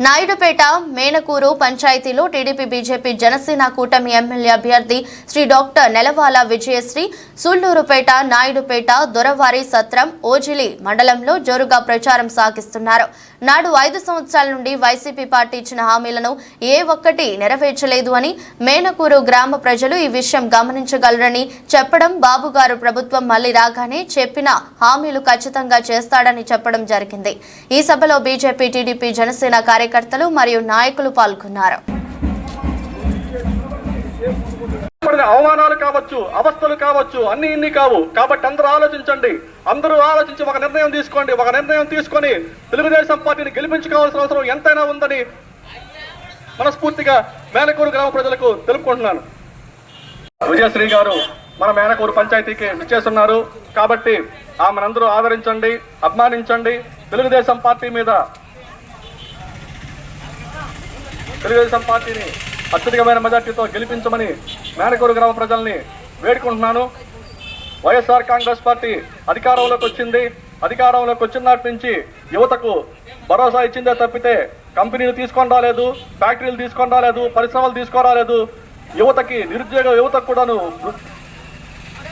నాయుడుపేట మేనకూరు పంచాయతీలో TDP BJP Janasena కూటమి MLA అభ్యర్థి శ్రీ డాక్టర్ నెలవాల విజయశ్రీ సూళ్లూరుపేట నాయుడుపేట దొరవారి సత్రం ఓజిలి మండలంలో జోరుగా ప్రచారం సాగిస్తున్నారు. నాడు 5 సంవత్సరాల నుండి వైసీపీ పార్టీ ఇచ్చిన హామీలను ఏ ఒక్కటి నెరవేర్చలేదు అని మేనకూరు గ్రామ ప్రజలు ఈ విషయం గమనించగలరని చెప్పడం, బాబుగారు ప్రభుత్వం మళ్లీ రాగానే చెప్పిన హామీలు ఖచ్చితంగా చేస్తాడని చెప్పడం జరిగింది. ఈ సభలో బీజేపీ, టీడీపీ, జనసేన కార్యకర్తలు మరియు నాయకులు పాల్గొన్నారు. అవమానాలు కావచ్చు, అవస్థలు కావచ్చు, అన్ని ఇన్ని కావు. కాబట్టి అందరూ ఆలోచించండి. అందరూ ఆలోచించి ఒక నిర్ణయం తీసుకోండి. ఒక నిర్ణయం తీసుకొని తెలుగుదేశం పార్టీని గెలిపించుకోవాల్సిన అవసరం ఎంతైనా ఉందని మనస్ఫూర్తిగా మేనకూరు గ్రామ ప్రజలకు తెలుపుకుంటున్నాను. విజయశ్రీ గారు మన మేనకూరు పంచాయతీకి విచ్చేస్తున్నారు. కాబట్టి ఆమెనందరూ ఆదరించండి, అభిమానించండి. తెలుగుదేశం పార్టీని అత్యధికమైన మెజార్టీతో గెలిపించమని మేనకూరు గ్రామ ప్రజల్ని వేడుకుంటున్నాను. వైఎస్ఆర్ కాంగ్రెస్ పార్టీ అధికారంలోకి వచ్చింది. అధికారంలోకి వచ్చినటి నుంచి యువతకు భరోసా ఇచ్చిందే తప్పితే కంపెనీలు తీసుకొని రాలేదు, ఫ్యాక్టరీలు తీసుకొని రాలేదు, పరిశ్రమలు తీసుకొని రాలేదు. యువతకి, నిరుద్యోగ యువతకు కూడాను